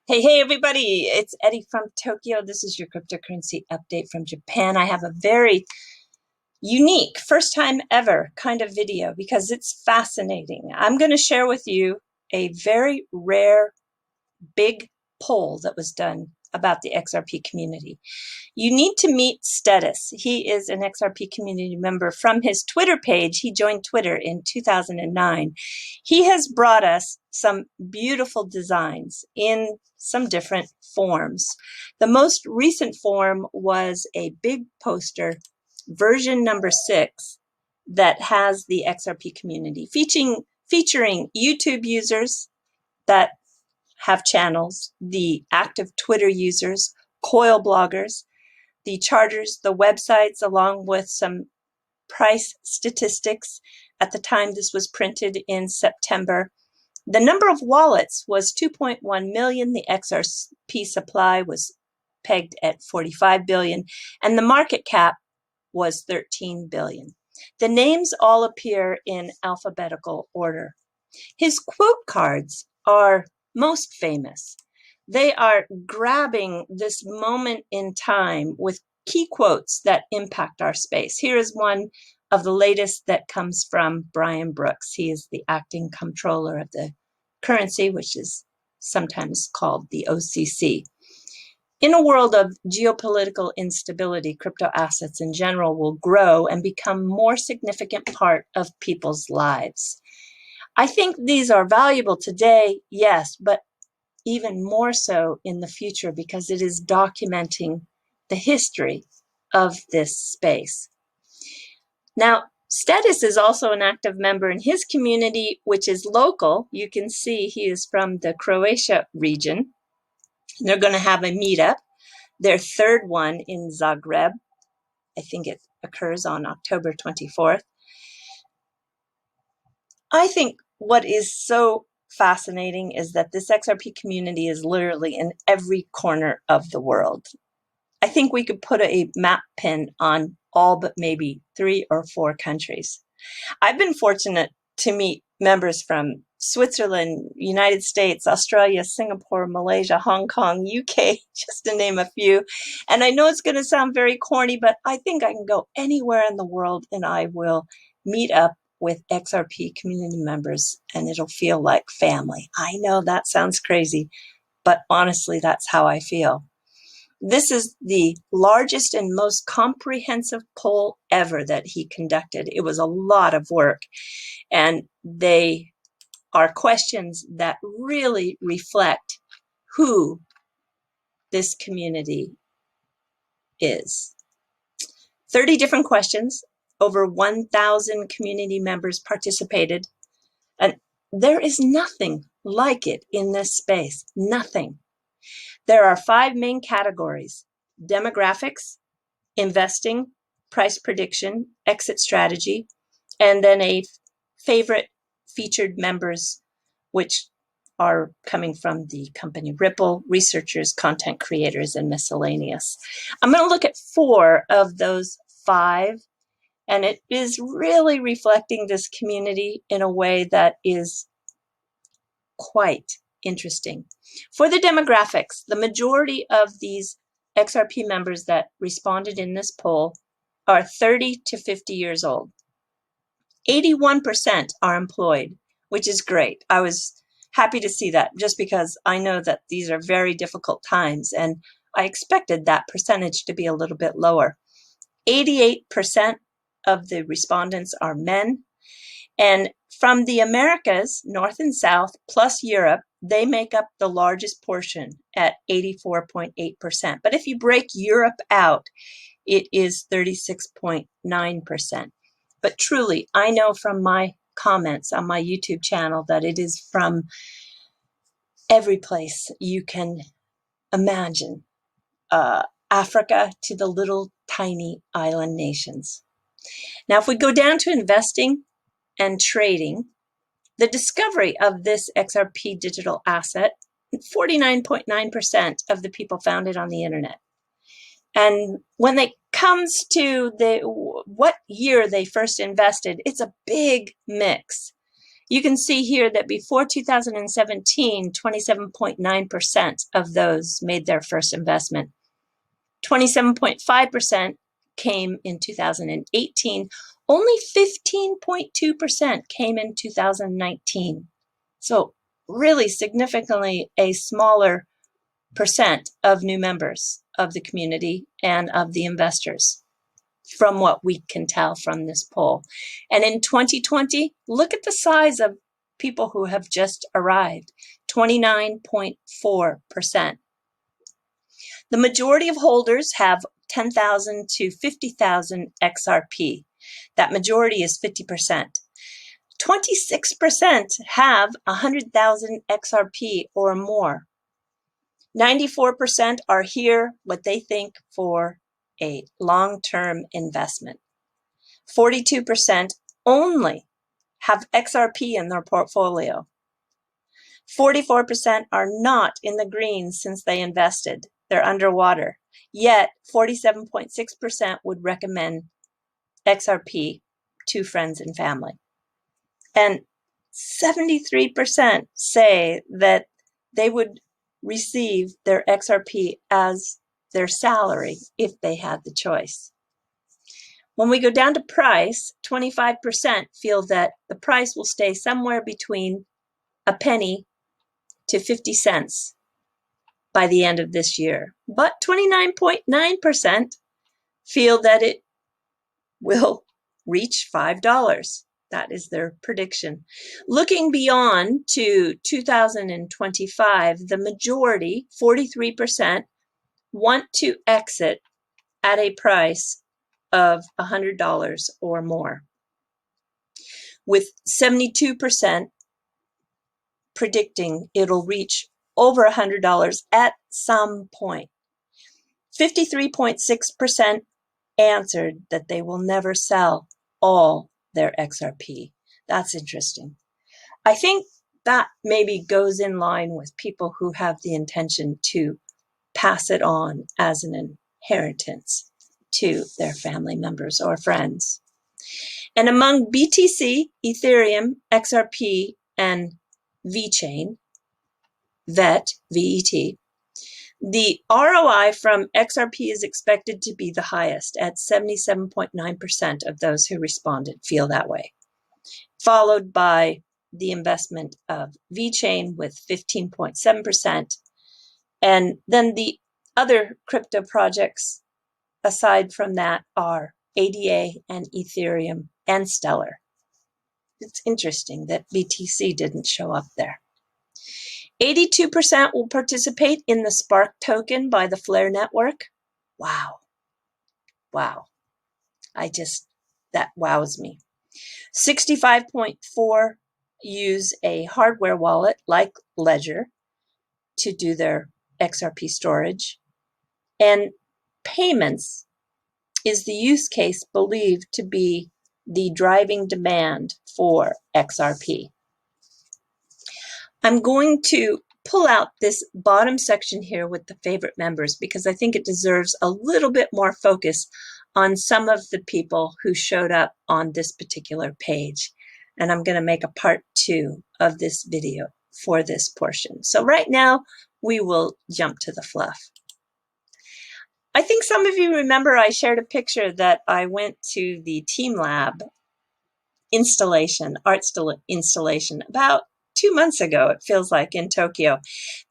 Hey, everybody. It's Eddie from Tokyo. This is your cryptocurrency update from Japan. I have a very unique, first time ever kind of video because it's fascinating. I'm going to share with you a very rare, big poll that was done about the XRP community. You need to meet Status. He is an XRP community member. From his Twitter page, he joined Twitter in 2009. He has brought us some beautiful designs in some different forms. The most recent form was a big poster, version number 6, that has the XRP community, featuring YouTube users that have channels, the active Twitter users, coil bloggers, the charters, the websites, along with some price statistics. At the time this was printed in September, the number of wallets was 2.1 million. The XRP supply was pegged at 45 billion, and the market cap was 13 billion. The names all appear in alphabetical order. His quote cards are most famous. They are grabbing this moment in time with key quotes that impact our space. Here is one of the latest that comes from Brian Brooks. He is the acting comptroller of the currency, which is sometimes called the OCC. In a world of geopolitical instability, crypto assets in general will grow and become a more significant part of people's lives. I think these are valuable today, yes, but even more so in the future because it is documenting the history of this space. Now, Status is also an active member in his community, which is local. You can see he is from the Croatia region. They're going to have a meetup, their third one in Zagreb. I think it occurs on October 24th. I think what is so fascinating is that this XRP community is literally in every corner of the world. I think we could put a map pin on all but maybe 3 or 4 countries. I've been fortunate to meet members from Switzerland, United States, Australia, Singapore, Malaysia, Hong Kong, UK, just to name a few. And I know it's going to sound very corny, but I think I can go anywhere in the world and I will meet up with XRP community members and it'll feel like family. I know that sounds crazy, but honestly, that's how I feel. This is the largest and most comprehensive poll ever that he conducted. It was a lot of work, and they are questions that really reflect who this community is. 30 different questions, over 1,000 community members participated, and there is nothing like it in this space, nothing. There are 5 main categories: demographics, investing, price prediction, exit strategy, and then a favorite featured members, which are coming from the company Ripple, researchers, content creators, and miscellaneous. I'm going to look at 4 of those 5, and it is really reflecting this community in a way that is quite interesting. For the demographics, the majority of these XRP members that responded in this poll are 30 to 50 years old. 81% are employed, which is great. I was happy to see that just because I know that these are very difficult times and I expected that percentage to be a little bit lower. 88% of the respondents are men, and from the Americas, North and South, plus Europe, they make up the largest portion at 84.8%. But if you break Europe out, it is 36.9%. But truly, I know from my comments on my YouTube channel that it is from every place you can imagine, Africa to the little tiny island nations. Now, if we go down to investing and trading, the discovery of this XRP digital asset, 49.9% of the people found it on the internet. And when it comes to what year they first invested, it's a big mix. You can see here that before 2017, 27.9% of those made their first investment. 27.5% came in 2018. Only 15.2% came in 2019. So really significantly a smaller percent of new members of the community and of the investors, from what we can tell from this poll. And in 2020, look at the size of people who have just arrived, 29.4%. The majority of holders have 10,000 to 50,000 XRP. That majority is 50%. 26% have 100,000 XRP or more. 94% are here, what they think, for a long-term investment. 42% only have XRP in their portfolio. 44% are not in the green since they invested. They're underwater. Yet 47.6% would recommend XRP to friends and family. And 73% say that they would receive their XRP as their salary if they had the choice. When we go down to price, 25% feel that the price will stay somewhere between a penny to 50 cents by the end of this year. But 29.9% feel that it will reach $5. That is their prediction. Looking beyond to 2025, the majority, 43%, want to exit at a price of $100 or more, with 72% predicting it'll reach over $100 at some point. 53.6% answered that they will never sell all their XRP. That's interesting. I think that maybe goes in line with people who have the intention to pass it on as an inheritance to their family members or friends. And among BTC, Ethereum, XRP, and VeChain, VET, the ROI from XRP is expected to be the highest at 77.9% of those who responded feel that way, followed by the investment of VeChain with 15.7%. And then the other crypto projects aside from that are ADA and Ethereum and Stellar. It's interesting that BTC didn't show up there. 82% will participate in the Spark token by the Flare network. Wow. Wow. That wows me. 65.4% use a hardware wallet like Ledger to do their XRP storage. And payments is the use case believed to be the driving demand for XRP. I'm going to pull out this bottom section here with the favorite members because I think it deserves a little bit more focus on some of the people who showed up on this particular page. And I'm going to make a part 2 of this video for this portion. So right now, we will jump to the fluff. I think some of you remember I shared a picture that I went to the TeamLabs art installation about 2 months ago, it feels like, in Tokyo.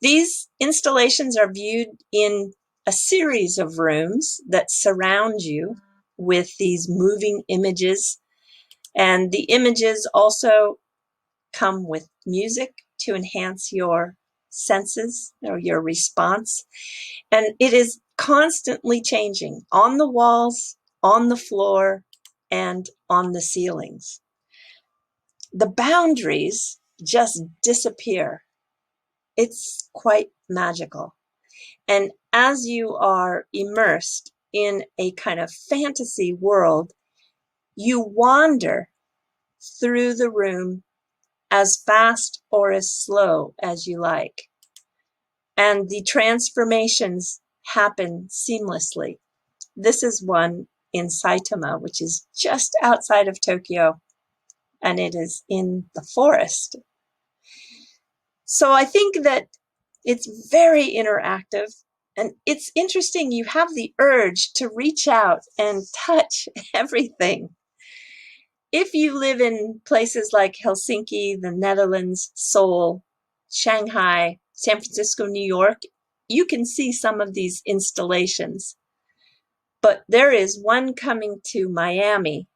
These installations are viewed in a series of rooms that surround you with these moving images. And the images also come with music to enhance your senses or your response. And it is constantly changing on the walls, on the floor, and on the ceilings. The boundaries just disappear. It's quite magical. And as you are immersed in a kind of fantasy world, you wander through the room as fast or as slow as you like. And the transformations happen seamlessly. This is one in Saitama, which is just outside of Tokyo. and it is in the forest. So I think that it's very interactive, and it's interesting. You have the urge to reach out and touch everything. If you live in places like Helsinki, the Netherlands, Seoul, Shanghai, San Francisco, New York, you can see some of these installations. But there is one coming to Miami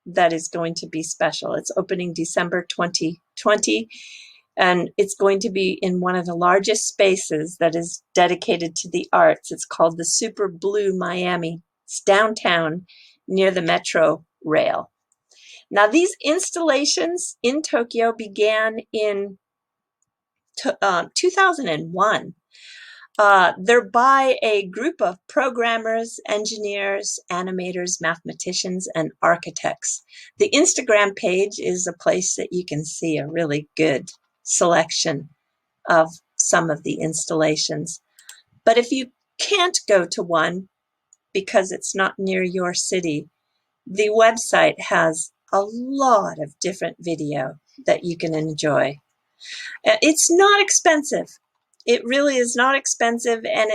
that is going to be special. It's opening December 2020, and it's going to be in one of the largest spaces that is dedicated to the arts. It's called the Super Blue Miami. It's downtown near the metro rail. Now, these installations in Tokyo began in 2001. They're by a group of programmers, engineers, animators, mathematicians, and architects. The Instagram page is a place that you can see a really good selection of some of the installations. But if you can't go to one because it's not near your city, the website has a lot of different video that you can enjoy. It's not expensive. It really is not expensive, and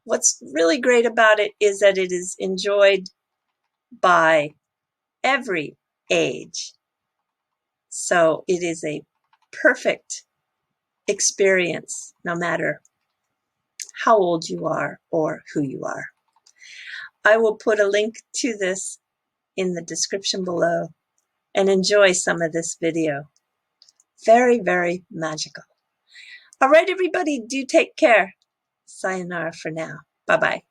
what's really great about it is that it is enjoyed by every age. So it is a perfect experience, no matter how old you are or who you are. I will put a link to this in the description below, and enjoy some of this video. Very, very magical. All right, everybody, do take care. Sayonara for now. Bye-bye.